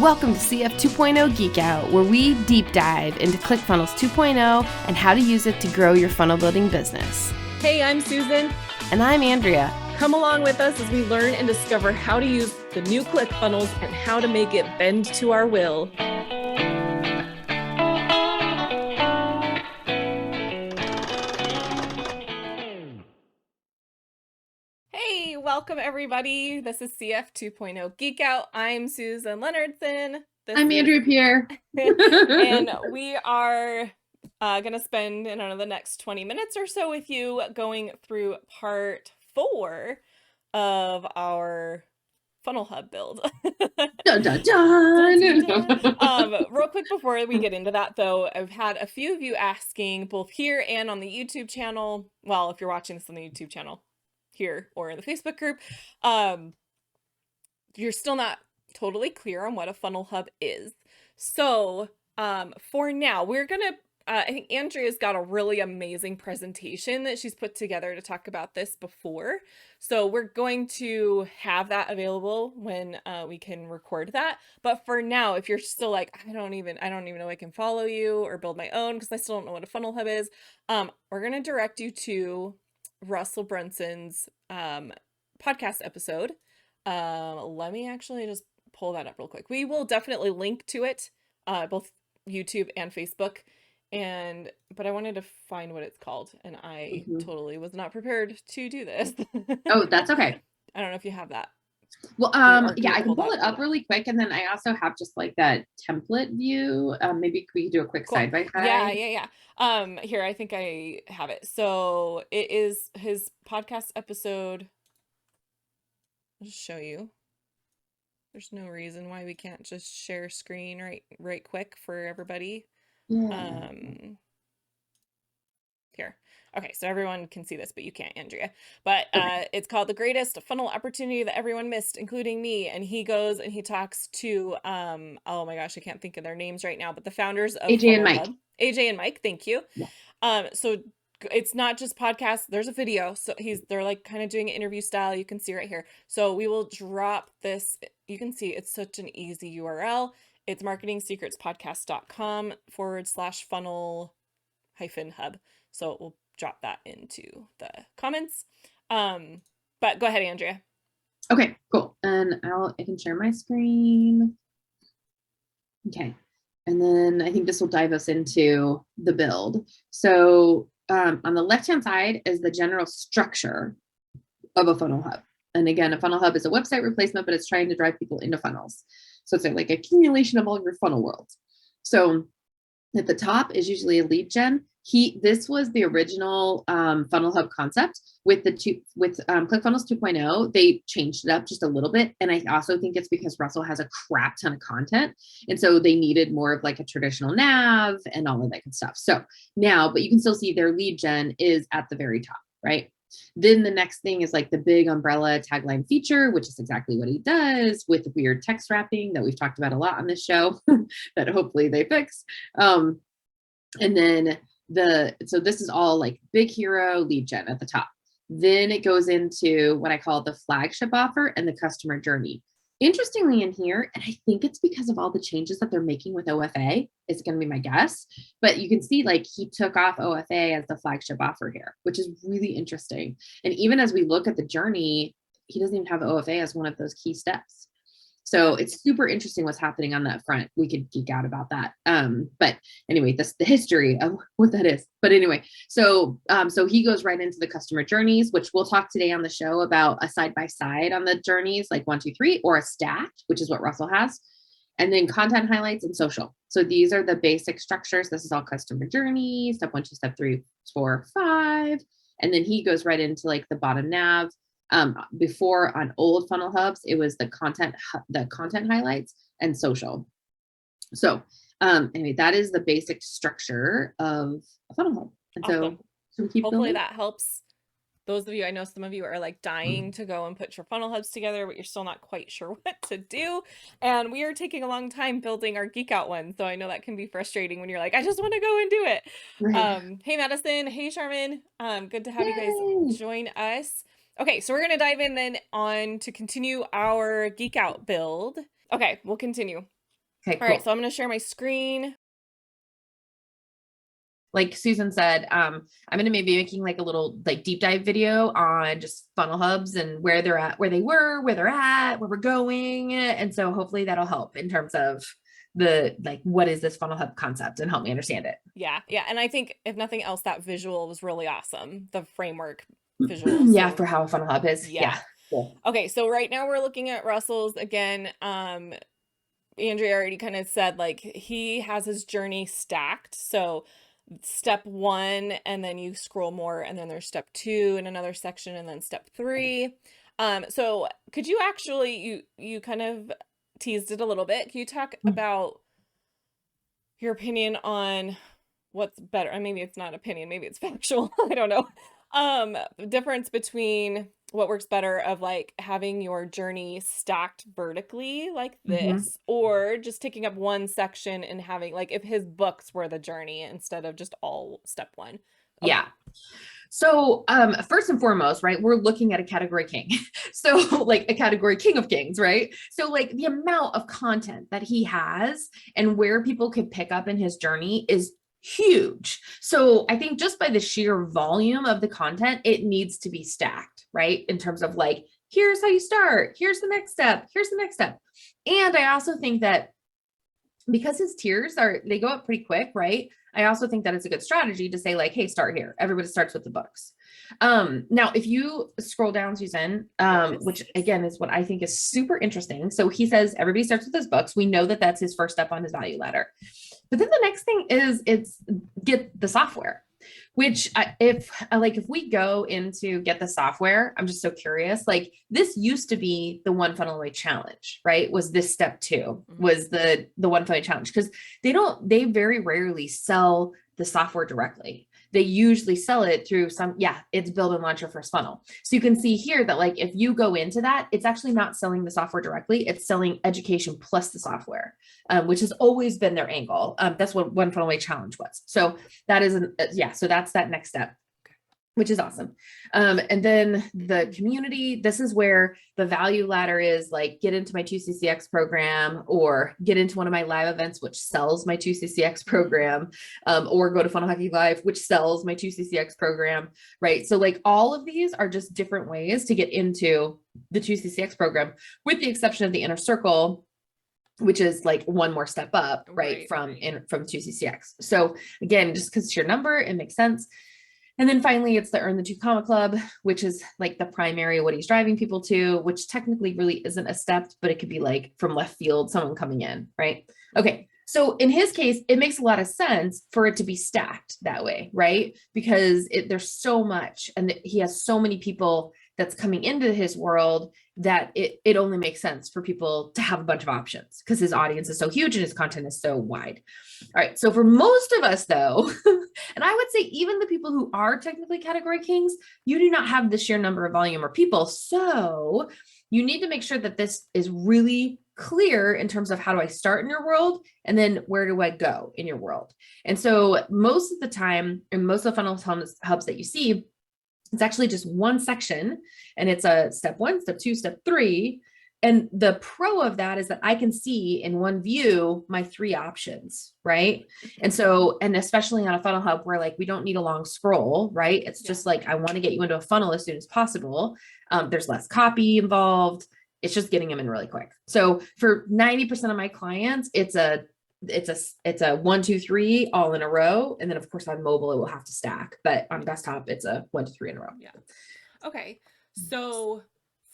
Welcome to CF 2.0 Geek Out, where we deep dive into ClickFunnels 2.0 and how to use it to grow your funnel building business. Hey, I'm Susan. And I'm Andrea. Come along with us as we learn and discover how to use the new ClickFunnels and how to make it bend to our will. Hey, welcome everybody. This is CF 2.0 Geek Out. I'm Susan Leonardson. I'm Andrea Pierre. And we are going to spend, the next 20 minutes or so with you going through part 4 of our Funnel Hub build. Dun, dun, dun. Real quick before we get into that, though, I've had a few of you asking both here and on the YouTube channel. Well, if you're watching this on the YouTube channel here or in the Facebook group, you're still not totally clear on what a funnel hub is. So for now, we're going to I think Andrea's got a really amazing presentation that she's put together to talk about this before. So we're going to have that available when we can record that. But for now, if you're still like, I don't even know I can follow you or build my own because I still don't know what a funnel hub is, we're going to direct you to Russell Brunson's podcast episode. Let me actually just pull that up real quick. We will definitely link to it, both YouTube and Facebook. But I wanted to find what it's called, and I totally was not prepared to do this. Oh, that's okay. I don't know if you have that. Well, yeah, I can pull it up really quick, and then I also have just like that template view. Maybe we could do a quick side by side. Yeah. Here, I think I have it. So it is his podcast episode. I'll just show you. There's no reason why we can't just share screen right quick for everybody. Yeah. Here. Okay, so everyone can see this, but you can't, Andrea. But it's called The Greatest Funnel Opportunity That Everyone Missed, Including Me. And he goes and he talks to, oh my gosh, I can't think of their names right now, but the founders of AJ and Mike. AJ and Mike, thank you. Yeah. So it's not just podcasts, there's a video. So they're like kind of doing an interview style. You can see right here. So we will drop this. You can see it's such an easy URL. It's marketingsecretspodcast.com/funnel-hub. So we'll drop that into the comments. But go ahead, Andrea. Okay, cool. And I can share my screen. Okay. And then I think this will dive us into the build. So on the left-hand side is the general structure of a funnel hub. And again, a funnel hub is a website replacement, but it's trying to drive people into funnels. So it's like accumulation of all your funnel worlds. So at the top is usually a lead gen. This was the original funnel hub concept with ClickFunnels 2.0. They changed it up just a little bit. And I also think it's because Russell has a crap ton of content. And so they needed more of like a traditional nav and all of that good stuff. So now, but you can still see their lead gen is at the very top, right? Then the next thing is like the big umbrella tagline feature, which is exactly what he does with weird text wrapping that we've talked about a lot on this show that hopefully they fix. And then so this is all like big hero lead gen at the top. Then it goes into what I call the flagship offer and the customer journey. Interestingly in here, and I think it's because of all the changes that they're making with OFA, it's going to be my guess, but you can see like he took off OFA as the flagship offer here, which is really interesting. And even as we look at the journey, he doesn't even have OFA as one of those key steps. So it's super interesting what's happening on that front. We could geek out about that. But anyway, that's the history of what that is. But anyway, so he goes right into the customer journeys, which we'll talk today on the show about a side-by-side on the journeys, like 1, 2, 3, or a stack, which is what Russell has. And then content highlights and social. So these are the basic structures. This is all customer journey, step 1, 2, step 3, 4, 5. And then he goes right into like the bottom nav. Before on old funnel hubs, it was the content highlights and social. So anyway, that is the basic structure of a funnel hub. And awesome. So we keep hopefully building. That helps those of you. I know some of you are like dying to go and put your funnel hubs together, but you're still not quite sure what to do. And we are taking a long time building our Geek Out one. So I know that can be frustrating when you're like, I just want to go and do it. Right. Hey, Madison. Hey, Charmin. Good to have you guys join us. Okay, so we're going to dive in then on to continue our Geek Out build. Okay, we'll continue. Okay, All right, cool. so I'm going to share my screen. Like Susan said, I'm going to maybe making like a little like deep dive video on just funnel hubs and where they're at, where they were, where they're at, where we're going. And so hopefully that'll help in terms of the, like, what is this funnel hub concept and help me understand it. Yeah. Yeah. And I think if nothing else, that visual was really awesome. The framework visual. Yeah, So for how a funnel hub is. yeah. Yeah. Cool. Okay. So right now we're looking at Russell's again. Andrea already kind of said like he has his journey stacked. So step 1, and then you scroll more, and then there's step 2 in another section, and then step 3. So could you actually, you kind of teased it a little bit. Can you talk about your opinion on what's better? Maybe it's not opinion, maybe it's factual. I don't know. Difference between what works better of like having your journey stacked vertically like this, or just taking up one section and having like if his books were the journey instead of just all step 1. Okay. Yeah. So first and foremost, right, we're looking at a category king. So like a category king of kings, right? So like the amount of content that he has and where people could pick up in his journey is huge. So I think just by the sheer volume of the content, it needs to be stacked, right? In terms of like, here's how you start, here's the next step, here's the next step. And I also think that because his tiers they go up pretty quick, right? I also think that it's a good strategy to say like, hey, start here. Everybody starts with the books. Now, if you scroll down, Susan, which again is what I think is super interesting. So he says everybody starts with his books. We know that that's his first step on his value ladder. But then the next thing is it's get the software. Which if we go into get the software, I'm just so curious, like this used to be the one funnel away challenge, right? Was this step 2 was the one funnel away challenge, because they very rarely sell the software directly. They usually sell it through it's build and launch your first funnel. So you can see here that like, if you go into that, it's actually not selling the software directly. It's selling education plus the software, which has always been their angle. That's what one funnel away challenge was. So that is, so that's that next step, which is awesome. And then the community, this is where the value ladder is like, get into my 2CCX program or get into one of my live events, which sells my 2CCX program, or go to Funnel Hacking Live, which sells my 2CCX program, right? So like all of these are just different ways to get into the 2CCX program, with the exception of the inner circle, which is like one more step up, right? From 2CCX. So again, just because it's your number, it makes sense. And then finally, it's the Earn the 2 Comma Club, which is like the primary, what he's driving people to, which technically really isn't a step, but it could be like from left field, someone coming in, right? Okay. So in his case, it makes a lot of sense for it to be stacked that way, right? Because there's so much, and he has so many people that's coming into his world that it only makes sense for people to have a bunch of options because his audience is so huge and his content is so wide. All right. So for most of us though, and I would say even the people who are technically category kings, you do not have the sheer number of volume or people. So you need to make sure that this is really clear in terms of how do I start in your world, and then where do I go in your world. And so most of the time, in most of the funnel hubs that you see, it's actually just one section, and it's a step 1, step 2, step 3. And the pro of that is that I can see in one view my 3 options, right? And so, and especially on a funnel hub where like we don't need a long scroll, right? It's just like, I want to get you into a funnel as soon as possible. There's less copy involved. It's just getting them in really quick. So for 90% of my clients, it's a 1, 2, 3 all in a row. And then of course on mobile, it will have to stack, but on desktop, it's a 1, 2, 3 in a row. Yeah. Okay. So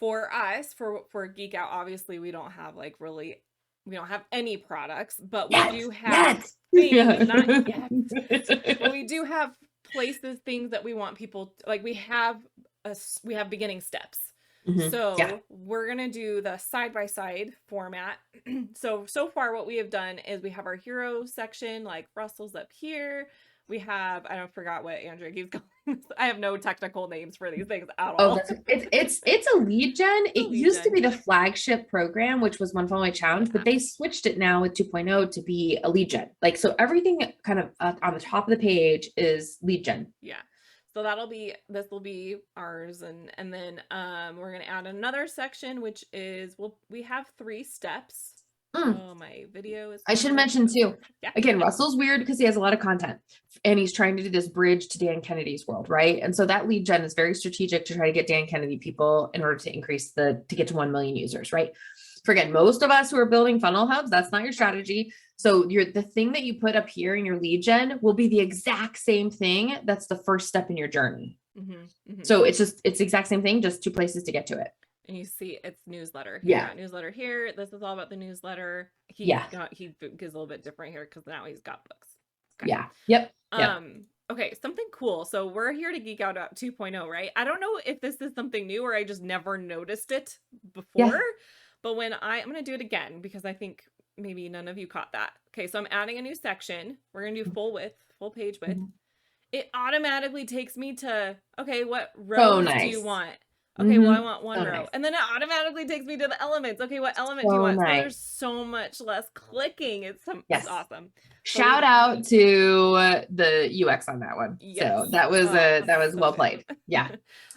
for us, for Geek Out, obviously we don't have we don't have any products, but we do have things, not yet, but we do have places, things that we want people like, we have beginning steps. So we're going to do the side-by-side format. So far what we have done is we have our hero section, like Russell's up here. We have, I forgot what Andrea keeps calling. I have no technical names for these things at all. It's a lead gen. It used to be the flagship program, which was One Funnel Away Challenge, but they switched it now with 2.0 to be a lead gen. Like, so everything kind of on the top of the page is lead gen. Yeah. So this will be ours. And then we're going to add another section, which is, we have 3 steps. Oh, my video is. I should mention too, Yeah. again, Russell's weird because he has a lot of content and he's trying to do this bridge to Dan Kennedy's world, right? And so that lead gen is very strategic to try to get Dan Kennedy people in order to increase to get to 1 million users, right? Forget most of us who are building funnel hubs, that's not your strategy. So the thing that you put up here in your lead gen will be the exact same thing. That's the first step in your journey. So it's the exact same thing, just 2 places to get to it. And you see it's newsletter. Yeah. Newsletter here. This is all about the newsletter. He gives a little bit different here because now he's got books. Okay. Yeah. Yep. Okay. Something cool. So we're here to geek out at 2.0, right? I don't know if this is something new or I just never noticed it before, but when I'm going to do it again, because I think maybe none of you caught that. Okay. So I'm adding a new section. We're going to do full page width. It automatically takes me to, okay, what rows do you want? Okay, well, I want one row. Nice. And then it automatically takes me to the elements. Okay, what element do you want? Nice. So there's so much less clicking. It's awesome. Shout out to the UX on that one. Yes. So that was well played. Yeah.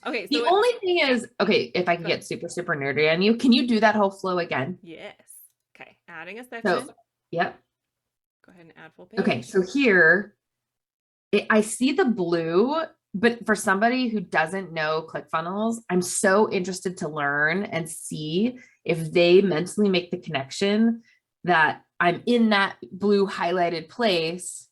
Okay. So the only thing is, okay, if I can get super, super nerdy on you, can you do that whole flow again? Yes. Okay. Adding a section. So, yep. Go ahead and add full page. Okay. So here, I see the blue. But for somebody who doesn't know ClickFunnels, I'm so interested to learn and see if they mentally make the connection that I'm in that blue highlighted place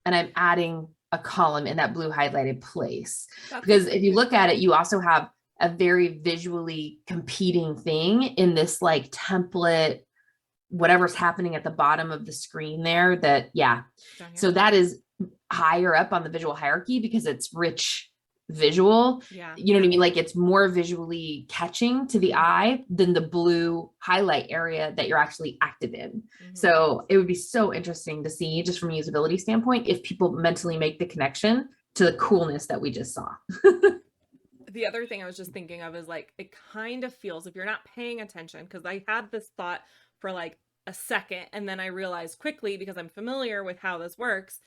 and I'm adding a column in that blue highlighted place. Because if you look at it, you also have a very visually competing thing in this like template, whatever's happening at the bottom of the screen there that, so that is higher up on the visual hierarchy because it's rich visual. Yeah. You know what I mean? Like it's more visually catching to the eye than the blue highlight area that you're actually active in. So it would be so interesting to see just from a usability standpoint, if people mentally make the connection to the coolness that we just saw. The other thing I was just thinking of is like, it kind of feels, if you're not paying attention, because I had this thought for like a second, and then I realized quickly, because I'm familiar with how this works,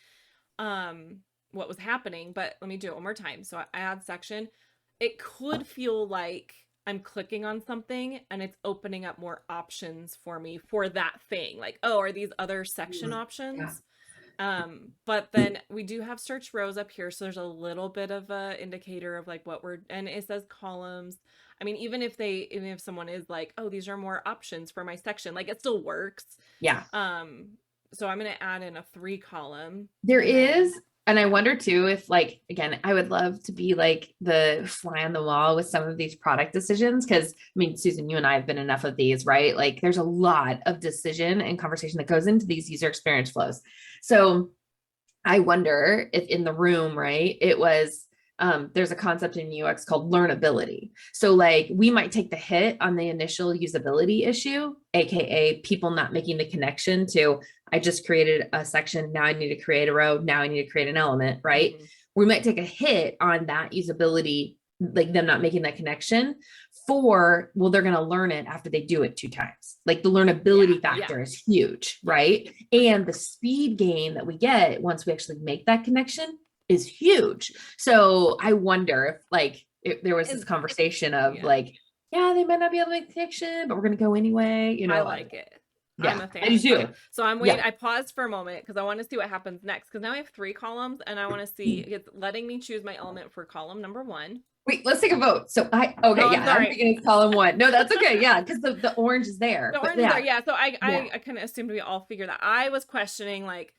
what was happening, but let me do it one more time. So I add section. It could feel like I'm clicking on something and it's opening up more options for me for that thing. Like, oh, are these other section options? But then we do have search rows up here. So there's a little bit of a indicator of like what and it says columns. I mean, even if someone is like, oh, these are more options for my section, like it still works. Yeah. So I'm going to add in a 3 column. There is. And I wonder too, if like, again, I would love to be like the fly on the wall with some of these product decisions. Cause I mean, Susan, you and I have been enough of these, right? Like there's a lot of decision and conversation that goes into these user experience flows. So I wonder if in the room, right, it was, there's a concept in UX called learnability. So like we might take the hit on the initial usability issue, AKA people not making the connection to, I just created a section. Now I need to create a row. Now I need to create an element, right? We might take a hit on that usability, like them not making that connection they're going to learn it after they do it 2 times. Like the learnability factor is huge, right? And the speed gain that we get once we actually make that connection is huge. So I wonder if there was this conversation of like, they might not be able to make the connection, but we're going to go anyway. You know, I like it. Yeah, I'm a fan. I do too. So I'm waiting. I paused for a moment because I want to see what happens next. Because now I have 3 columns and I want to see it's letting me choose my element for column number 1. Wait, let's take a vote. So I'm thinking it's column 1. No, that's okay. Yeah, because the orange is there. The orange is there. Yeah. So I kind of assumed we all figured that. I was questioning like,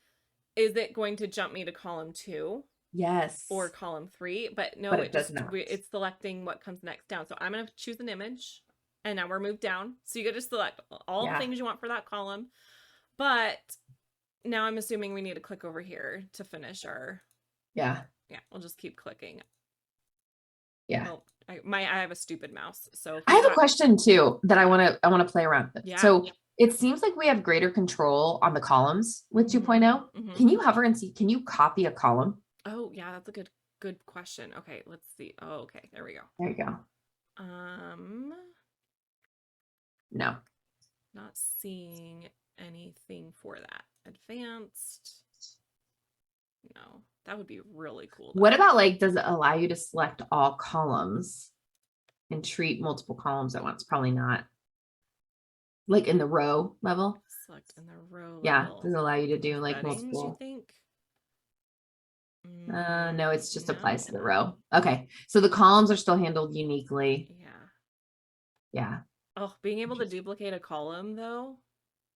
is it going to jump me to column 2? Yes. Or column 3, but no, it does not. It's selecting what comes next down. So I'm going to choose an image and now we're moved down. So you get to select all the things you want for that column. But now I'm assuming we need to click over here to finish our. Yeah. We'll just keep clicking. Yeah. Well, I have a stupid mouse. So I have a question too that I want to play around with. Yeah. So it seems like we have greater control on the columns with 2.0. Can you hover and see, can you copy a column? Oh yeah, that's a good question. Okay, let's see. Oh, okay, there we go. There you go. No. Not seeing anything for that. Advanced. No, that would be really cool. What about like, does it allow you to select all columns and treat multiple columns at once? Probably not. like in the row level. Select in the row Yeah, level. doesn't allow you to do like Settings, you multiple. think? No, it's just applies to the No. row. Okay, so the columns are still handled uniquely. Yeah. Yeah. Oh, being able to duplicate a column though,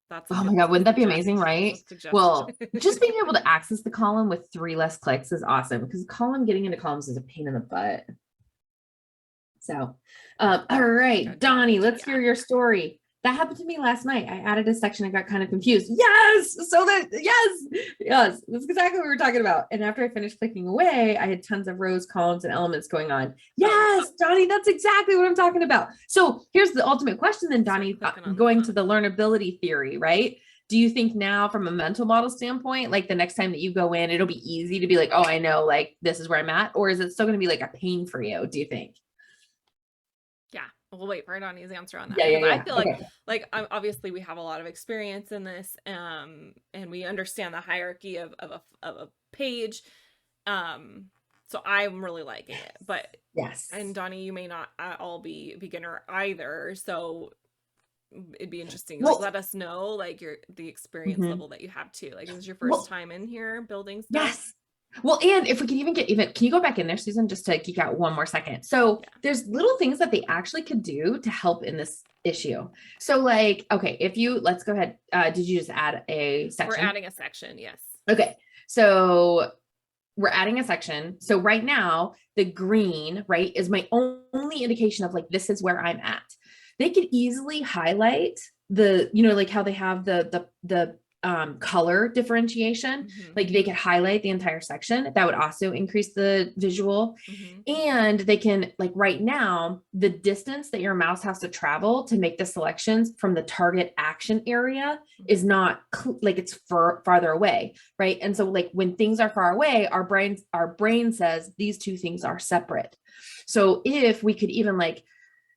that's a Oh my good God, wouldn't that be amazing, suggestion. right? Good suggestion. Well, just being able to access the column with 3 less clicks is awesome because getting into columns is a pain in the butt. So, all right, Donnie, let's hear your story. That happened to me last night. I added a section and got kind of confused. Yes. Yes. That's exactly what we were talking about. And after I finished clicking away, I had tons of rows, columns, and elements going on. Yes, Donnie, that's exactly what I'm talking about. So here's the ultimate question then, Donnie, going to the learnability theory, right? Do you think now from a mental model standpoint, like the next time that you go in, it'll be easy to be like, oh, I know, like this is where I'm at? Or is it still going to be like a pain for you, do you think? Yeah, we'll wait for Donnie's answer on that. Yeah. I feel like obviously we have a lot of experience in this, and we understand the hierarchy of a page. So I'm really liking it. But yes, and Donnie, you may not all be beginner either, so it'd be interesting. Like, let us know like the experience level that you have too. Like, is this your first time in here building stuff? Yes. Well, and if we can can you go back in there, Susan, just to geek out one more second? So there's little things that they actually could do to help in this issue. So like, okay, let's go ahead. Did you just add a section? We're adding a section. Yes. Okay. So we're adding a section. So right now the green, right, is my only indication of like, this is where I'm at. They could easily highlight like how they have the color differentiation. Like they could highlight the entire section. That would also increase the visual. And they can, like right now, the distance that your mouse has to travel to make the selections from the target action area is not like it's farther away, right? And so like when things are far away, our brain says these two things are separate. So if we could even like,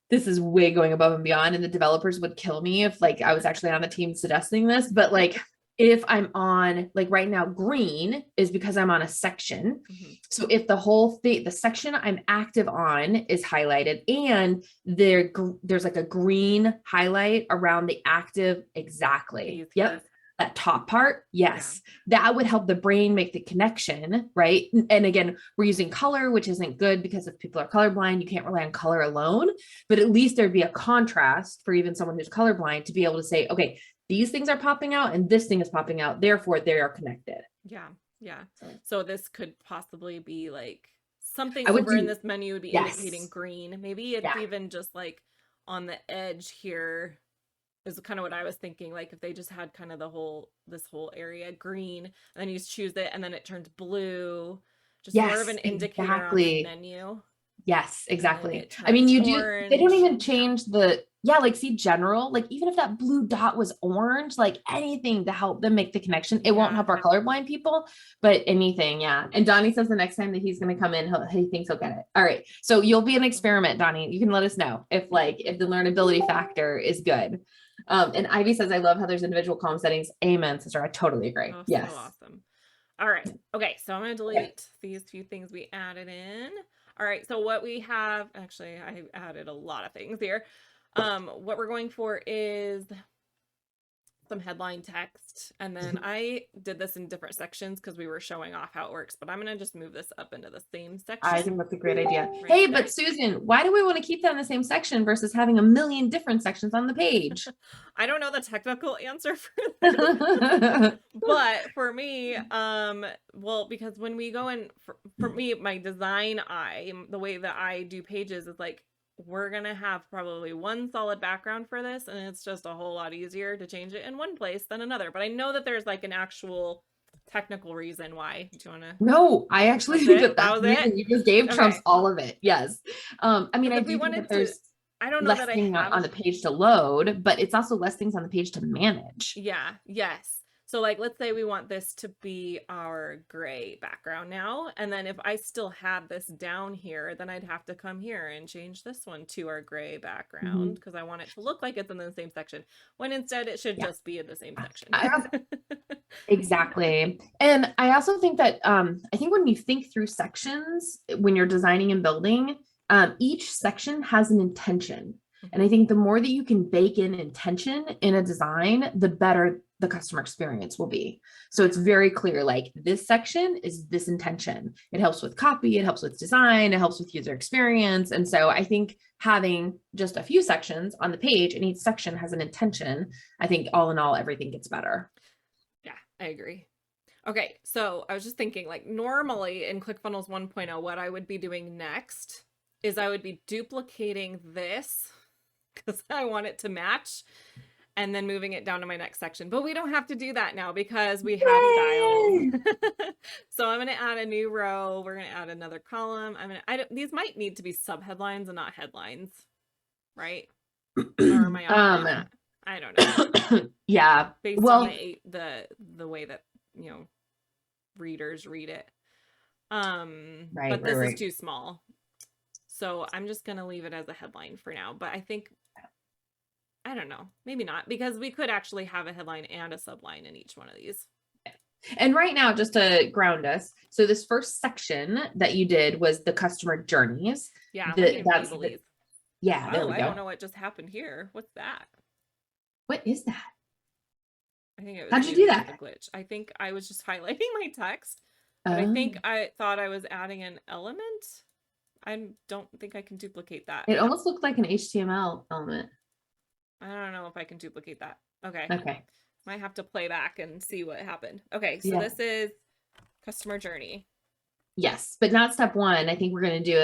this is way going above and beyond, and the developers would kill me if like I was actually on the team suggesting this, but like if I'm on, like right now, green is because I'm on a section. So if the whole thing, the section I'm active on is highlighted and there's like a green highlight around the active. Exactly. Yep. That top part. Yes. Yeah. That would help the brain make the connection. Right. And again, we're using color, which isn't good because if people are colorblind, you can't rely on color alone, but at least there'd be a contrast for even someone who's colorblind to be able to say, okay, these things are popping out and this thing is popping out. Therefore they are connected. Yeah. Yeah. So this could possibly be like something over in this menu would be indicating green. Maybe it's even just like on the edge here is kind of what I was thinking. Like if they just had kind of this whole area green and then you choose it and then it turns blue, just more of an indicator on the menu. Yes, exactly. I mean, they don't even change like see general, like even if that blue dot was orange, like anything to help them make the connection. It won't help our colorblind people, but anything. Yeah. And Donnie says the next time that he's going to come in, he thinks he'll get it. All right. So you'll be an experiment, Donnie. You can let us know if the learnability factor is good. And Ivy says, I love how there's individual column settings. Amen, sister. I totally agree. Oh, yes. So awesome. All right. Okay. So I'm going to delete these few things we added in. All right. So what we have, actually, I added a lot of things here. What we're going for is some headline text. And then I did this in different sections because we were showing off how it works, but I'm going to just move this up into the same section. I think that's a great idea. Hey, but Susan, why do we want to keep that in the same section versus having a million different sections on the page? I don't know the technical answer for that. But for me, well, because when we go in, for me, my design eye, the way that I do pages is like, we're going to have probably one solid background for this. And it's just a whole lot easier to change it in one place than another. But I know that there's like an actual technical reason why. Do you want to? No, I actually think that reason you just gave trumps all of it. Yes. I mean, I do think that there's I don't know less things on the page to load, but it's also less things on the page to manage. Yeah. Yes. So like, let's say we want this to be our gray background now. And then if I still had this down here, then I'd have to come here and change this one to our gray background because I want it to look like it's in the same section when instead it should just be in the same section. Exactly. And I also think that, I think when you think through sections, when you're designing and building, each section has an intention. And I think the more that you can bake in intention in a design, the better the customer experience will be. So it's very clear, like this section is this intention. It helps with copy, it helps with design, it helps with user experience. And so I think having just a few sections on the page and each section has an intention, I think all in all, everything gets better. Yeah, I agree. Okay, so I was just thinking, like, normally in ClickFunnels 1.0, what I would be doing next is I would be duplicating this because I want it to match and then moving it down to my next section. But we don't have to do that now because we have styles. So I'm going to add a new row. We're going to add another column. These might need to be subheadlines and not headlines, right? Or am I off on that? I don't know. Yeah. Based on the way that, you know, readers read it. But this is too small. So I'm just going to leave it as a headline for now. But I think, I don't know, maybe not, because we could actually have a headline and a subline in each one of these. And right now, just to ground us, so this first section that you did was the customer journeys. Yeah, yeah, there we go. I don't know what just happened here. What's that? What is that? I think it was. How'd you do that? A glitch. I think I was just highlighting my text. But I think I thought I was adding an element. I don't think I can duplicate that. It almost looked like an HTML element. I don't know if I can duplicate that. Okay. Okay. Might have to play back and see what happened. Okay, so this is customer journey. Yes, but not step one. I think we're going to do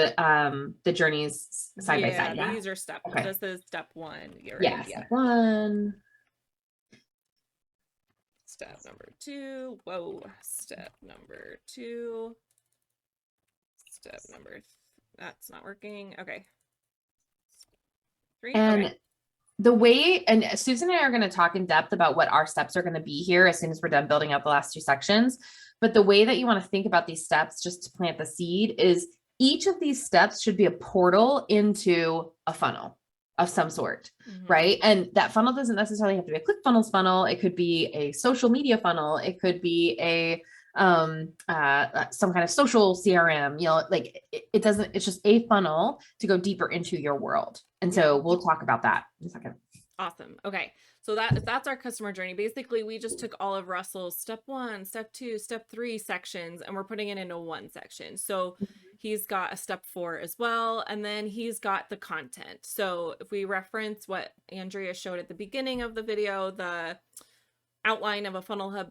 the journeys side by side. Yeah, these are step. Okay. This is step one. Yeah, step one. Step number two. Whoa. Step number two. Step number. That's not working. Okay. 3. And the way, and Susan and I are going to talk in depth about what our steps are going to be here as soon as we're done building out the last 2 sections. But the way that you want to think about these steps, just to plant the seed, is each of these steps should be a portal into a funnel of some sort, right? And that funnel doesn't necessarily have to be a ClickFunnels funnel. It could be a social media funnel. It could be a some kind of social CRM, you know, like it doesn't, it's just a funnel to go deeper into your world. And so we'll talk about that in a second. Awesome. Okay. So that's our customer journey. Basically, we just took all of Russell's step 1, step 2, step 3 sections, and we're putting it into one section. So he's got a step 4 as well. And then he's got the content. So if we reference what Andrea showed at the beginning of the video, the outline of a Funnel Hub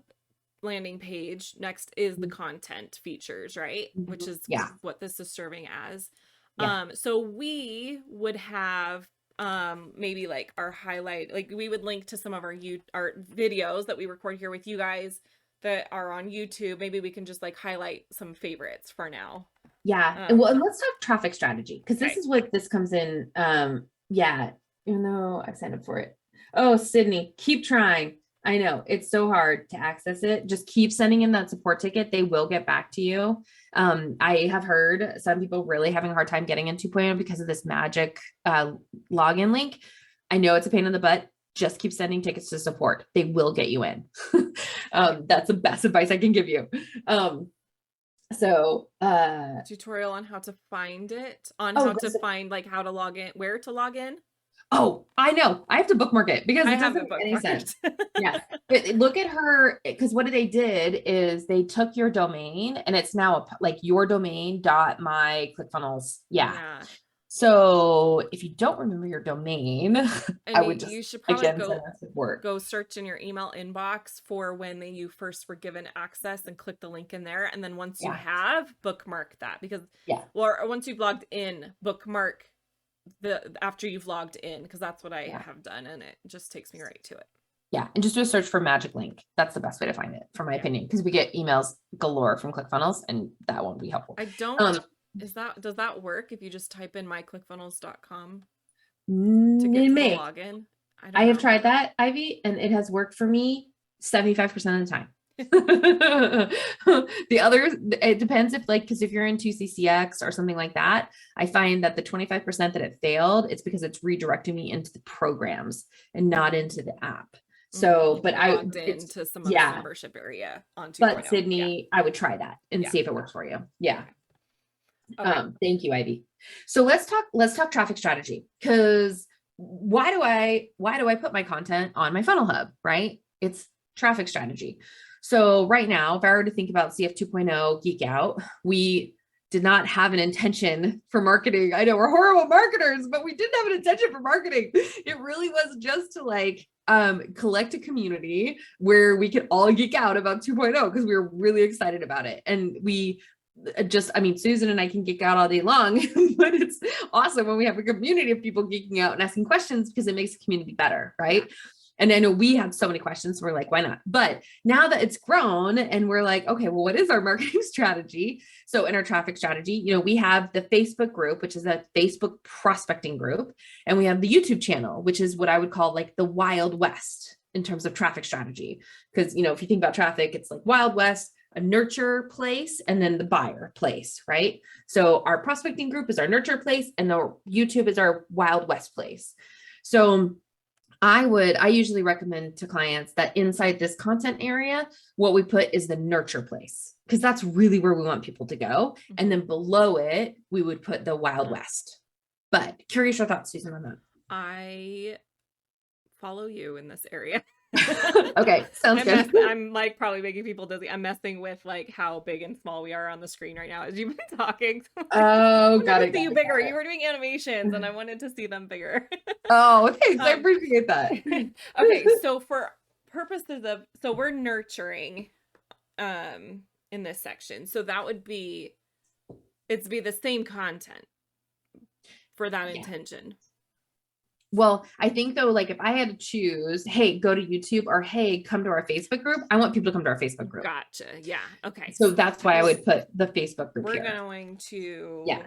landing page, next is the content features, right? Which is what this is serving as. So we would have maybe like our highlight, like we would link to some of our videos that we record here with you guys that are on YouTube. Maybe we can just like highlight some favorites for now. And let's talk traffic strategy, because this is what this comes in. Even though I signed up for it. Oh, Sydney, keep trying. I know it's so hard to access it. Just keep sending in that support ticket. They will get back to you. I have heard some people really having a hard time getting in 2.0 because of this magic login link. I know it's a pain in the butt. Just keep sending tickets to support. They will get you in. That's the best advice I can give you. Tutorial on how to find it, how to find like how to log in, where to log in. Oh, I know. I have to bookmark it because it doesn't make any sense. But look at her, because what they did is they took your domain and it's now like your domain.myclickfunnels. So if you don't remember your domain, I would just, you should probably go search in your email inbox for when you first were given access and click the link in there. And then once you have, bookmark that, because or once you've logged in, bookmark after you've logged in, because that's what I have done, and it just takes me right to it. And just do a search for magic link. That's the best way to find it, for my opinion, because we get emails galore from ClickFunnels, and that won't be helpful. I don't. Does that work if you just type in myclickfunnels.com to get to the login? I have tried that, Ivy, and it has worked for me 75% of the time. The others, it depends if because if you're in 2CCX or something like that, I find that the 25% that it failed, it's because it's redirecting me into the programs and not into the app. So, but I logged into some of the membership area on 2.0. But Sydney, I would try that and see if it works for you. Thank you, Ivy. So let's talk traffic strategy, because why do I put my content on my funnel hub, right? It's traffic strategy. So right now, if I were to think about CF 2.0 Geek Out, we did not have an intention for marketing. I know we're horrible marketers, but we didn't have an intention for marketing. It really was just to like collect a community where we could all geek out about 2.0 because we were really excited about it. And we just, I mean, Susan and I can geek out all day long, but it's awesome when we have a community of people geeking out and asking questions because it makes the community better, right? And I know we had so many questions, so we're like, why not? But now that it's grown and we're like, okay, well, what is our marketing strategy? So in our traffic strategy, you know, we have the Facebook group, which is a Facebook prospecting group. And we have the YouTube channel, which is what I would call like the Wild West in terms of traffic strategy. Because, you know, if you think about traffic, it's like Wild West, a nurture place, and then the buyer place, right? So our prospecting group is our nurture place and the YouTube is our Wild West place. So I usually recommend to clients that inside this content area, what we put is the nurture place, because that's really where we want people to go. And then below it, we would put the Wild West. But curious your thoughts, Susan, on that. I follow you in this area. Okay, sounds good. I'm like probably making people dizzy. I'm messing with like how big and small we are on the screen right now as you've been talking. Oh, got it. See you bigger. You were doing animations, and I wanted to see them bigger. Oh, thanks. I appreciate that. Okay, so for purposes of, so we're nurturing, in this section. So that would be, it'd be the same content for that intention. Well, I think though, like if I had to choose, hey, go to YouTube or hey, come to our Facebook group, I want people to come to our Facebook group. Gotcha. Yeah. Okay. So that's why I would put the Facebook group We're here. going to. Yeah.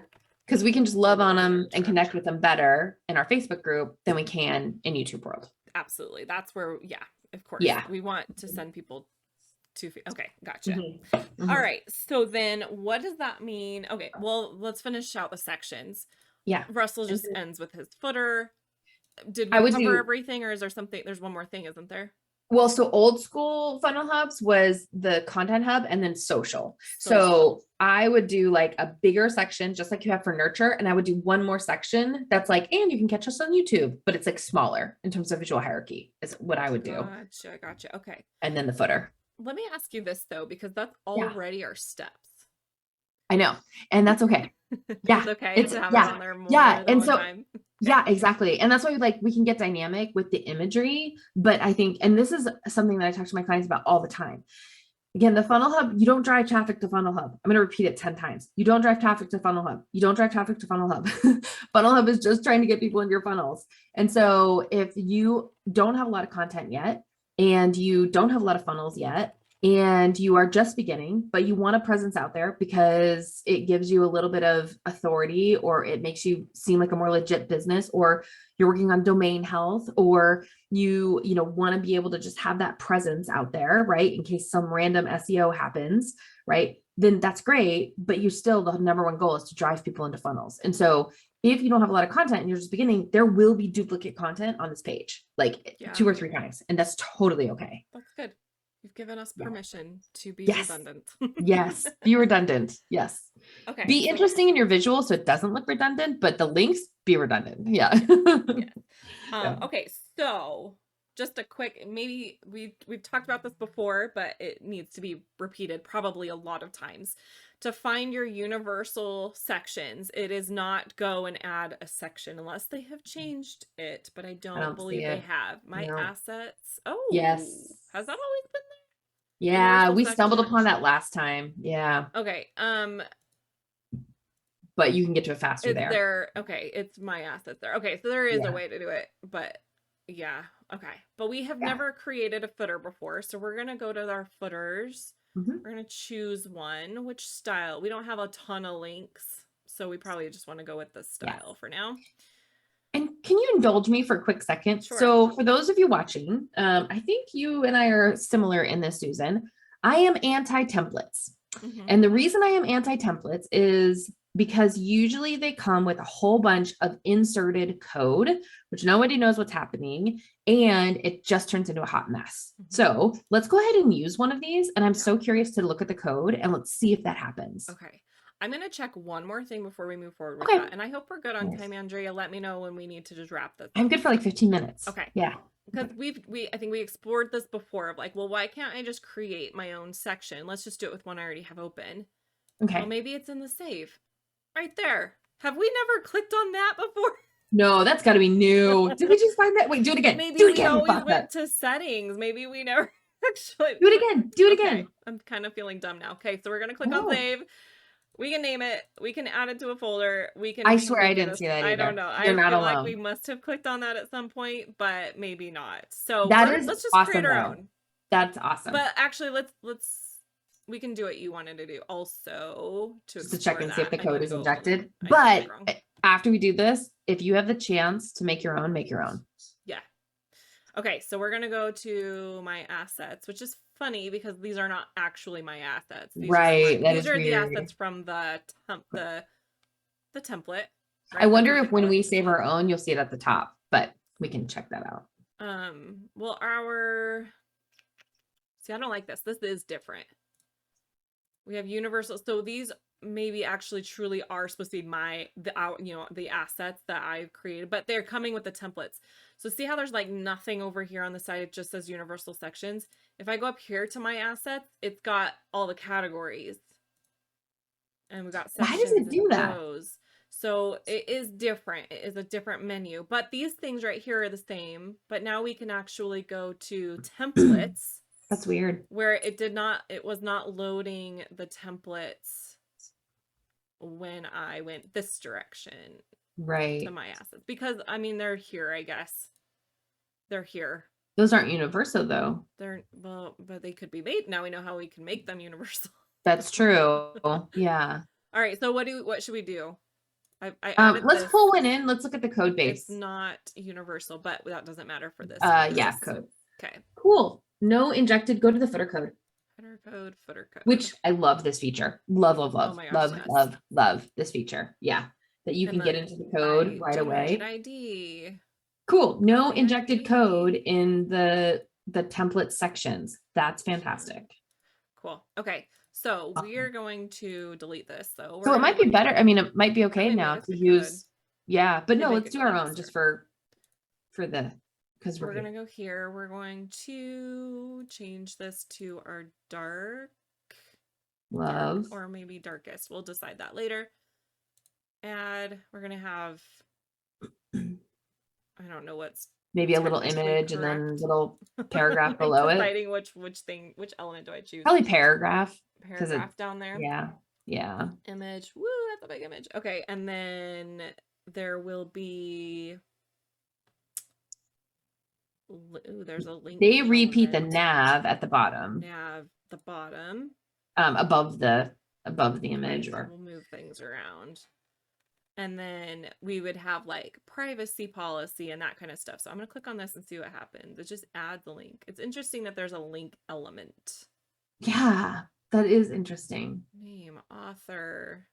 Because we can just love on them and connect with them better in our Facebook group than we can in YouTube world. Absolutely. That's where, yeah, of course. Yeah. We want to send people to, okay, gotcha. Mm-hmm. All right. So then what does that mean? Okay. Well, let's finish out the sections. Yeah. Russell just ends with his footer. Did we cover everything, or is there something, there's one more thing, isn't there? Well, so old school funnel hubs was the content hub and then social. So I would do like a bigger section, just like you have for nurture. And I would do one more section that's like, and you can catch us on YouTube, but it's like smaller in terms of visual hierarchy is what I would do. Gotcha. Okay. And then the footer. Let me ask you this though, because that's already our steps. I know. And that's okay. Yeah. It's okay. It's on there more and so time. Yeah, exactly. And that's why like we can get dynamic with the imagery. But I think, and this is something that I talk to my clients about all the time. Again, the funnel hub, you don't drive traffic to funnel hub. I'm going to repeat it 10 times. You don't drive traffic to funnel hub. You don't drive traffic to funnel hub. Funnel hub is just trying to get people into your funnels. And so if you don't have a lot of content yet, and you don't have a lot of funnels yet, and you are just beginning, but you want a presence out there because it gives you a little bit of authority, or it makes you seem like a more legit business, or you're working on domain health, or you want to be able to just have that presence out there, right? In case some random SEO happens, right? Then that's great, but you still, the number one goal is to drive people into funnels. And so if you don't have a lot of content and you're just beginning, there will be duplicate content on this page, like 2 or 3 times, and that's totally okay. That's good. You've given us permission to be yes. redundant. Yes. Be redundant. Yes. Okay. Be interesting in your visual so it doesn't look redundant, but the links be redundant. Yeah. Okay. So just a quick, maybe we've talked about this before, but it needs to be repeated probably a lot of times. To find your universal sections, it is not go and add a section unless they have changed it, but I don't believe they have. My assets. Oh, yes. Has that always been there? Yeah, we stumbled upon that last time. Yeah. Okay. But you can get to it faster there. Okay, it's my assets there. Okay, so there is a way to do it, but yeah. Okay. But we have never created a footer before, so we're going to go to our footers. We're going to choose one. Which style? We don't have a ton of links, so we probably just want to go with this style for now. And can you indulge me for a quick second? Sure. So for those of you watching, I think you and I are similar in this, Susan. I am anti-templates. And the reason I am anti-templates is because usually they come with a whole bunch of inserted code, which nobody knows what's happening, and it just turns into a hot mess. So let's go ahead and use one of these. And I'm so curious to look at the code and let's see if that happens. Okay. I'm going to check one more thing before we move forward with Okay. that. And I hope we're good on Nice. time, Andrea. Let me know when we need to just wrap this. I'm good for like 15 minutes. Okay. Yeah. Because I think we explored this before of like, well, why can't I just create my own section? Let's just do it with one I already have open. Okay. Well, maybe it's in the save right there. Have we never clicked on that before? No, that's got to be new. Did we just find that? Wait, do it again. Maybe do it we again. always went to settings. Maybe we never actually. Do it again. Do it Okay. again. I'm kind of feeling dumb now. Okay, so we're going to click on save. We can name it. We can add it to a folder. We can. I swear I didn't see that either. I don't know. You're I not feel alone. like we must have clicked on that at some point, but maybe not. So let's just awesome, create our own. That's awesome. But actually, we can do what you wanted to do also just to check and see if the code is injected. I But after we do this, if you have the chance to make your own, make your own. Yeah. Okay, so we're gonna go to my assets, which is funny because these are not actually my assets. These right. These are the assets from the template. Right? I wonder if when we save our own, you'll see it at the top, but we can check that out. Well, see, I don't like this. This is different. We have universal. So these maybe actually truly are supposed to be the assets that I've created, but they're coming with the templates. So see how there's like nothing over here on the side. It just says universal sections. If I go up here to my assets, it's got all the categories and we got sections. Why does it do that? So it is different. It is a different menu, but these things right here are the same, but now we can actually go to templates. That's weird. Where it was not loading the templates when I went this direction. Right. To my assets. Because, I mean, they're here, I guess. They're here. Those aren't universal, though. But they could be made. Now we know how we can make them universal. That's true. Yeah. All right. So what should we do? Let's pull one in. Let's look at the code base. It's not universal, but that doesn't matter for this. Yeah, code. Okay. Cool. No injected. Go to the footer code. Footer code. Which I love this feature. Love. Oh my gosh, love this feature. Yeah. That you can get into the code right away. ID. Cool. No injected code in the template sections. That's fantastic. Cool. Okay. So we are going to delete this. So it might be better. I mean, it might be okay now to use. Yeah, but no, let's do our own just for because we're going to go here. We're going to change this to our dark or maybe darkest. We'll decide that later. We're going to have, I don't know what's maybe a little image and then little paragraph below it. Deciding which element do I choose? Probably paragraph. Paragraph down there. Yeah. Image. Woo, that's a big image. Okay, and then there will be. Ooh, there's a link. They repeat the nav at the bottom. Above the image, or we'll move things around. And then we would have like privacy policy and that kind of stuff. So I'm going to click on this and see what happens. It just adds a link. It's interesting that there's a link element. Yeah, that is interesting. Name, author,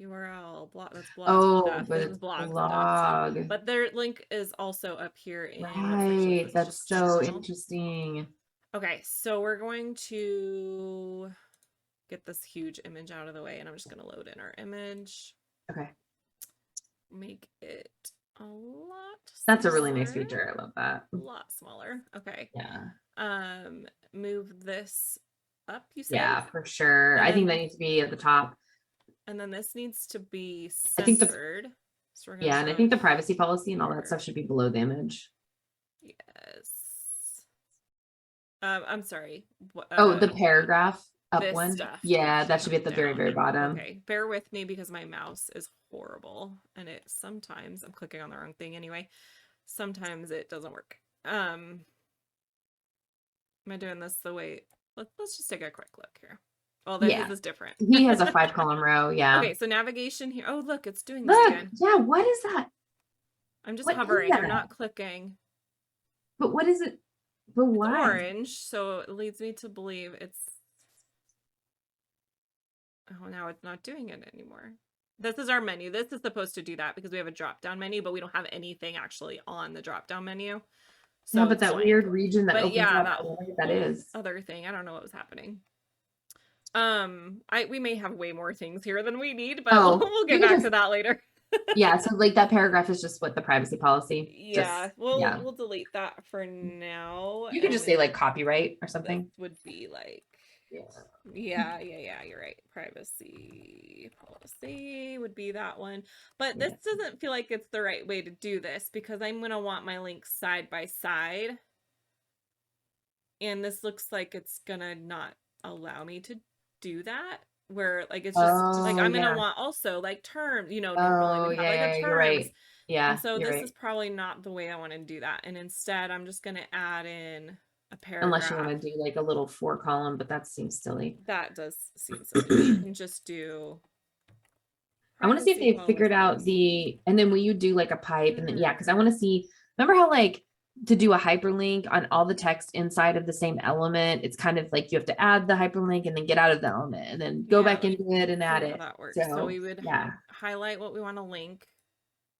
URL, blog. That's blog. Oh, but it's blog. But their link is also up here. Right, that's so interesting. Okay, so we're going to get this huge image out of the way, and I'm just going to load in our image. Okay. Make it a lot smaller. That's a really nice feature. I love that. A lot smaller. Okay. Yeah. Move this up, you said? Yeah, for sure. I think that needs to be at the top. And then this needs to be censored. And I think the privacy policy and all that stuff should be below the image. Yes. I'm sorry. The paragraph up one. Stuff. Yeah, that should be at the very, very bottom. Okay, bear with me because my mouse is horrible, and sometimes I'm clicking on the wrong thing anyway. Sometimes it doesn't work. Am I doing this the way? Let's just take a quick look here. Oh, this is different. He has a 5-column row. Yeah. Okay, so navigation here. Oh, look, it's doing this again. Yeah, what is that? I'm just hovering. I'm not clicking. But what is it? But why? It's orange, so it leads me to believe it's. Oh, now it's not doing it anymore. This is our menu. This is supposed to do that because we have a drop-down menu, but we don't have anything actually on the drop-down menu. So no, but that weird region that opens up, that is other thing. I don't know what was happening. We may have way more things here than we need, but Oh, we'll you get can back just- to that later. Yeah, so like that paragraph is just what the privacy policy. Yeah, Just yeah. we'll delete that for now. You could just say like copyright or this something. would be like, Yeah. yeah, you're right. Privacy policy would be that one. But this doesn't feel like it's the right way to do this because I'm going to want my links side by side. And this looks like it's going to not allow me to do that. Where like it's just like I'm going to want also like terms, normally we have like a terms. You're right. Yeah. And so you're this right. is probably not the way I want to do that. And instead I'm just going to add in a paragraph. Unless you want to do like a little 4-column, but that seems silly. That does seem silly. You can just do. I want to see if they figured out and then will you do like a pipe and then, because I want to see, remember how like to do a hyperlink on all the text inside of the same element, it's kind of like you have to add the hyperlink and then get out of the element and then go back into it and add it. That works. So we would highlight what we want to link.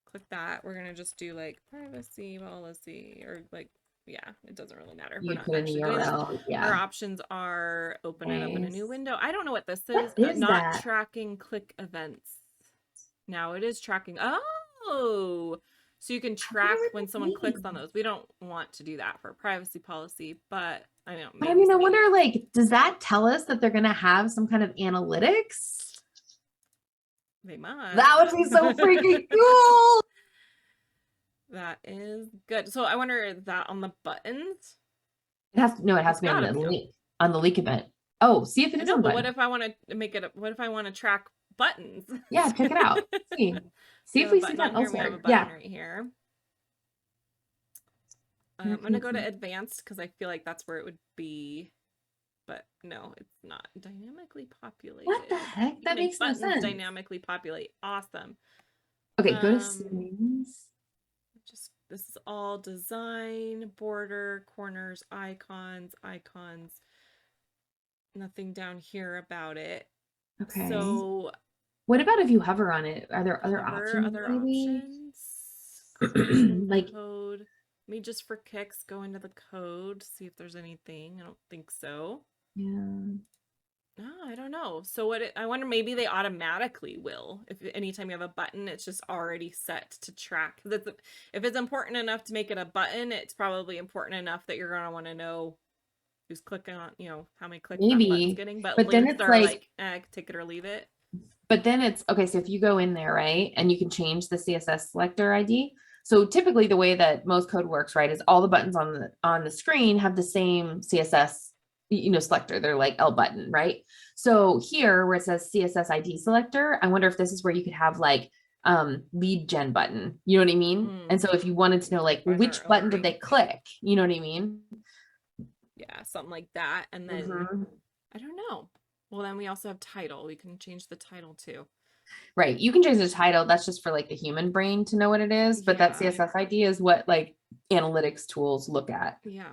Click that. We're going to just do like privacy policy or like, it doesn't really matter. You put in the URL. Our options are open it up in a new window. I don't know what this is. What is not that? Tracking click events. Now it is tracking. Oh, so you can track when someone clicks on those. We don't want to do that for privacy policy, but I know. But I mean, I wonder, like, does that tell us that they're going to have some kind of analytics? They might. That would be so freaking cool. That is good. So I wonder, is that on the buttons? It has to be on the link event. Oh, see if it is on but what if I want to make it? What if I want to track buttons? Yeah, check it out. See if we see that elsewhere. We have a button right here. I'm going to go to advanced because I feel like that's where it would be. But no, it's not dynamically populated. What the heck? That makes no sense. Dynamically populate. Awesome. Okay, go to settings. This is all design, border, corners, icons. Nothing down here about it. Okay. So what about if you hover on it? Are there other options? Like code. Let me just for kicks go into the code, see if there's anything. I don't think so. Yeah. No, I don't know. So I wonder, maybe they automatically will. If anytime you have a button, it's just already set to track. If it's important enough to make it a button, it's probably important enough that you're going to want to know who's clicking on, how many clicks that button's getting. But then it's like take it or leave it. But then it's, okay, so if you go in there, right, and you can change the CSS selector ID. So typically the way that most code works, right, is all the buttons on the screen have the same CSS selector. They're like L button, right? So here where it says CSS ID selector, I wonder if this is where you could have like lead gen button, you know what I mean? And so if you wanted to know like which button did they click, you know what I mean? Yeah, something like that. And then I don't know. Well, then we also have title. We can change the title too. Right. You can change the title. That's just for like the human brain to know what it is. But that CSS ID is what like analytics tools look at. Yeah.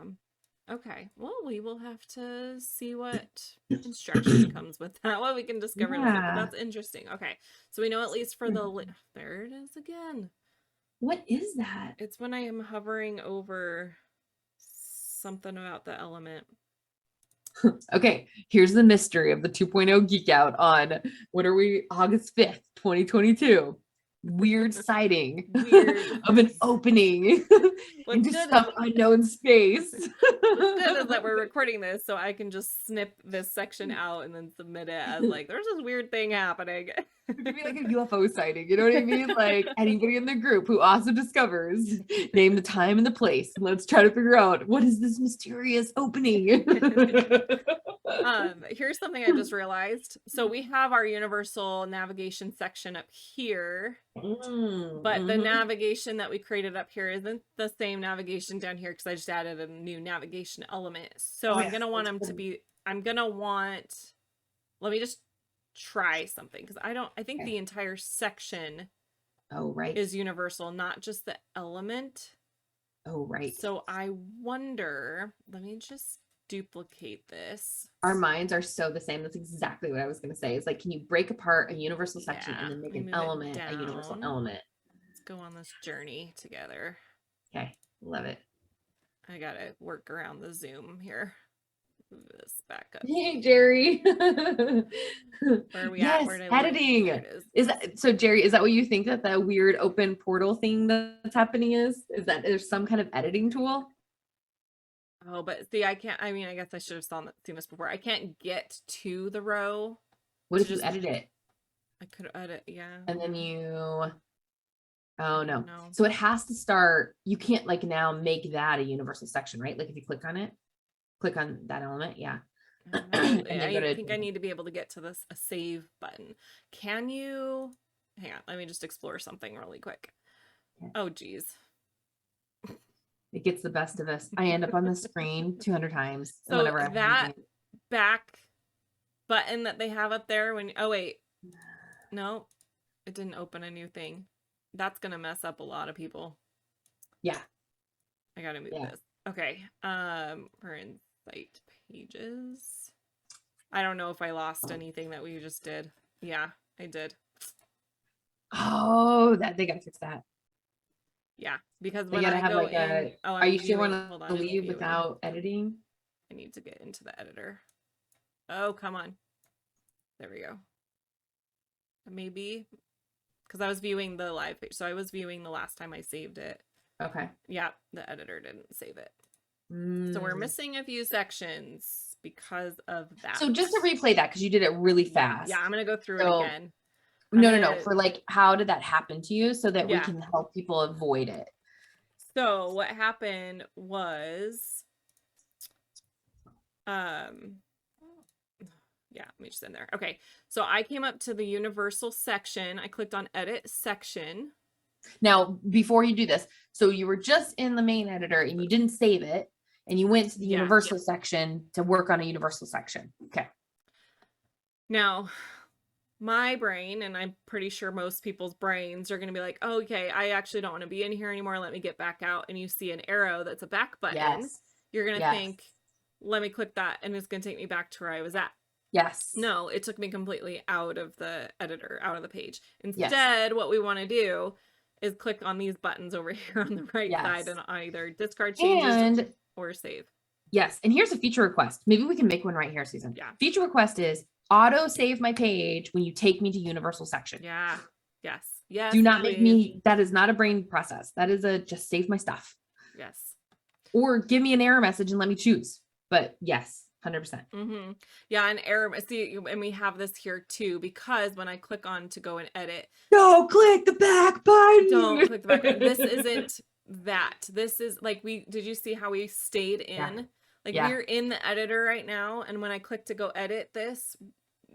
Okay. Well, we will have to see what instruction comes with that. What we can discover later. But that's interesting. Okay. So we know at least for the there it is again. What is that? It's when I am hovering over something about the element. Okay, here's the mystery of the 2.0 Geek Out on, what are we, August 5th, 2022. Weird sighting of an opening into some unknown space. What's good is that we're recording this, so I can just snip this section out and then submit it as like, there's this weird thing happening. It could be like a UFO sighting, you know what I mean? Like anybody in the group who also discovers, name the time and the place, and let's try to figure out what is this mysterious opening. Here's something I just realized. So we have our universal navigation section up here, but the navigation that we created up here isn't the same navigation down here because I just added a new navigation element. So I'm gonna want them to be. Let me just try something because I think the entire section is universal, not just the element. So I wonder, let me just duplicate this. Our minds are so the same. That's exactly what I was going to say. It's like, can you break apart a universal section and then make an element a universal element? Let's go on this journey together. Okay, love it. I gotta work around the zoom here. move this back up. Hey, Jerry. Where are we at? Yes, Where did I editing. There it is. Is that so, Jerry? Is that what you think that the weird open portal thing that's happening is? Is that there's some kind of editing tool? Oh, but see, I can't. I mean, I guess I should have seen this before. I can't get to the row. What to if you just- edit it I could edit, yeah. and then you? Oh no. No. So it has to start. You can't like now make that a universal section, right? Like if you click on it, click on that element, yeah. And then I go to- think I need to be able to get to this a save button. Can you? Hang on. Let me just explore something really quick. Yeah. Oh, geez. It gets the best of us. I end up on the screen 200 times. So whenever I'm that using it. back button that they have up there when oh wait, no, it didn't open a new thing. That's gonna mess up a lot of people. Yeah. I gotta move Yeah. this. Okay. We're in site pages. I don't know if I lost anything that we just did. Yeah, I did. Oh, that they gotta fix that. Yeah, because They when gotta I have go like in, a. oh, Are I'm you sure viewing. want Hold to on, I'm leave viewing. without editing? I need to get into the editor. Oh, come on. There we go. Maybe because I was viewing the live page, so I was viewing the last time I saved it. Okay. Yeah, the editor didn't save it. So we're missing a few sections because of that. So just to replay that because you did it really fast. Yeah, I'm gonna go through So- it again. No. For like, how did that happen to you so that we Yeah. can help people avoid it? So what happened was, yeah, let me just in there. Okay, so I came up to the universal section. I clicked on edit section. Now, before you do this, so you were just in the main editor and you didn't save it, and you went to the Yeah. universal section to work on a universal section. Okay. Now, my brain, and I'm pretty sure most people's brains are going to be like, oh, okay, I actually don't want to be in here anymore. Let me get back out. And you see an arrow that's a back button. Yes. You're going to Yes. think, let me click that, and it's going to take me back to where I was at. Yes. No, it took me completely out of the editor, out of the page. Instead, what we want to do is click on these buttons over here on the right side and either discard changes And or save. yes. And here's a feature request. Maybe we can make one right here, Susan. Yeah. Feature request is auto save my page when you take me to universal section. Yeah. Yes. Yes. Do not make please. me, that is not a brain process. That is a just save my stuff. Yes. Or give me an error message and let me choose. But yes, 100%. Mm-hmm. Yeah, an error. See, and we have this here too, because when I click on to go and edit, No, click the back button. don't click the back button. This isn't that. This is like did you see how we stayed in? Yeah. Like Yeah. we're in the editor right now. And when I click to go edit this,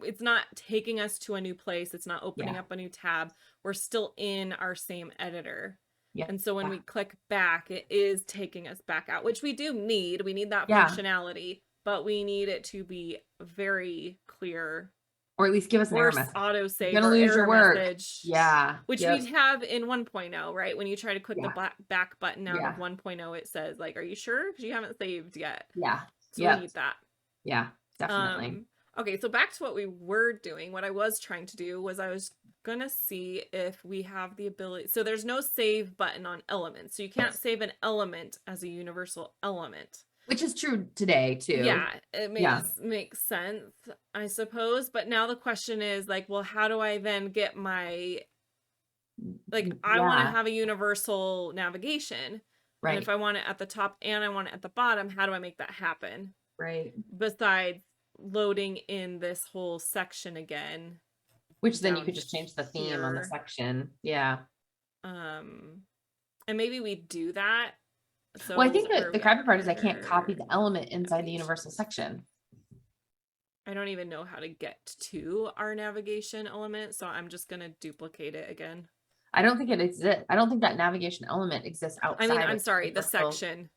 it's not taking us to a new place. It's not opening up a new tab. We're still in our same editor. Yeah. And so when we click back, it is taking us back out, which we do need. We need that Yeah. functionality, but we need it to be very clear. Or at least give us an error Worse message. autosave You're or gonna lose your error work. message. Yeah. Which Yep. we have in 1.0, right? When you try to click Yeah. the back button out Yeah. of 1.0, it says like, are you sure? Because you haven't saved yet. Yeah. So Yep. we need that. Yeah. Definitely. Okay, so back to what we were doing. What I was trying to do was I was gonna see if we have the ability. So there's no save button on elements. So you can't save an element as a universal element. Which is true today too. Yeah, it makes sense, I suppose. But now the question is like, well, how do I then get my I want to have a universal navigation. Right. And if I want it at the top and I want it at the bottom, how do I make that happen? Right. Besides loading in this whole section again. Which then you down could just change the theme on the here. section. Yeah. And maybe we do that. So Well, I think where that we the crappy part is I can't are- copy the element inside the universal section. I don't even know how to get to our navigation element, so I'm just gonna duplicate it again. I don't think it exists. I don't think that navigation element exists outside. I mean, I'm of sorry, the universal- section.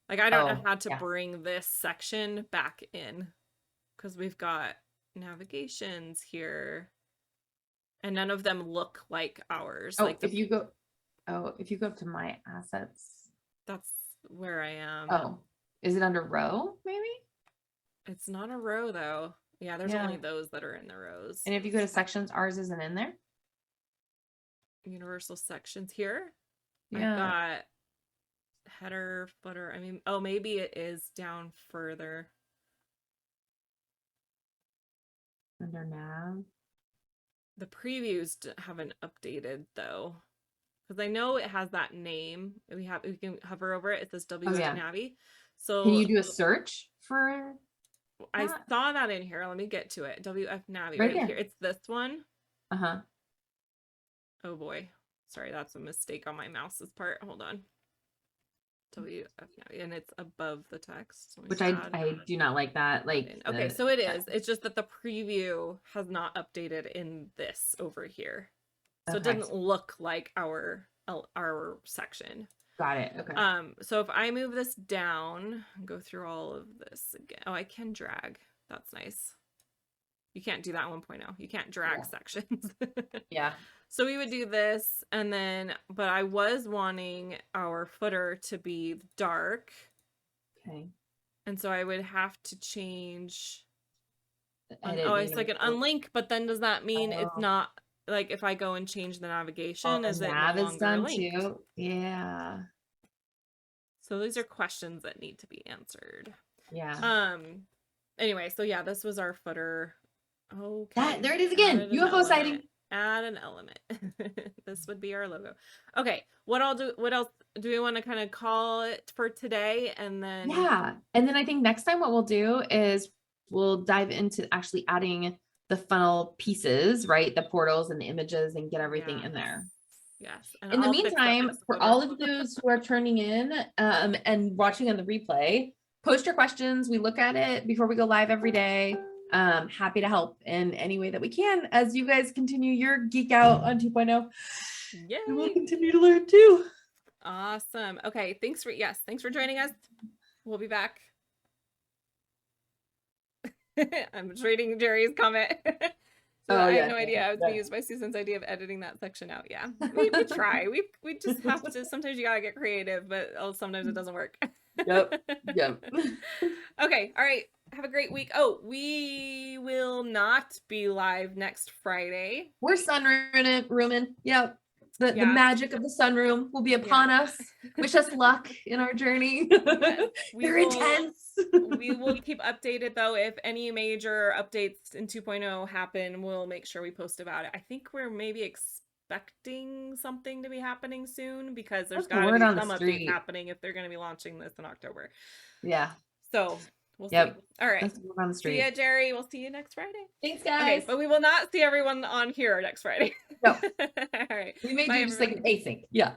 Like I don't know how to yeah. bring this section back in because we've got navigations here and none of them look like ours. Oh, like if you go up to my assets. that's where I am. Oh, is it under row maybe? It's not a row though. Yeah, there's Yeah. only those that are in the rows. And if you go to sections, ours isn't in there. Universal sections here. Yeah. I've got header, footer. I mean, oh, maybe it is down further. under nav. The previews haven't updated though, because I know it has that name. We can hover over it. It says WF yeah. Navi. So Can you do a search for I that? saw that in here. Let me get to it. WF Navi Right right here. here. It's this one. Uh-huh. Oh boy. Sorry, that's a mistake on my mouse's part. Hold on. WF Navi, and it's above the text. Let me Which add I do not like that. Like okay, so it is. It's just that the preview has not updated in this over here. So it Okay. doesn't look like our section. Got it. Okay. So if I move this down and go through all of this again. Oh, I can drag. That's nice. You can't do that in 1.0. You can't drag sections. Yeah. So we would do this, and then, but I was wanting our footer to be dark. Okay. And so I would have to change. Edit Oh, it's like an unlink, but then does that mean it's Oh. not like if I go and change the navigation, is it no nav is longer done linked? too. Yeah. So these are questions that need to be answered. Yeah. Anyway, so yeah, this was our footer. Okay. That there it is again. Added an UFO element. sighting. Add an element. This would be our logo. Okay. What else do we want to kind of call it for today? And then Yeah. And then I think next time what we'll do is we'll dive into actually adding the funnel pieces, right? The portals and the images and get everything in there. Yes. In the meantime, for all of those who are turning in and watching on the replay, post your questions. We look at it before we go live every day. Happy to help in any way that we can as you guys continue your geek out on 2.0. Yeah. And we'll continue to learn too. Awesome. Okay. Thanks for joining us. We'll be back. I'm just reading Jerry's comment. So I have no idea. I was going to use my Susan's idea of editing that section out. Yeah, we try. We just have to. Sometimes you gotta get creative, but sometimes it doesn't work. Yep. Okay. All right. Have a great week. Oh, we will not be live next Friday. We're sunrooming. Yep. The magic of the sunroom will be upon us. Wish us luck in our journey. Yes, they're intense. We will keep updated though. If any major updates in 2.0 happen, we'll make sure we post about it. I think we're maybe expecting something to be happening soon because there's got to be some updates happening if they're going to be launching this in October. Yeah. So we'll see. All right. On the street. See ya, Jerry. We'll see you next Friday. Thanks, guys. Okay, but we will not see everyone on here next Friday. No. All right. We may do just like an async. Yeah.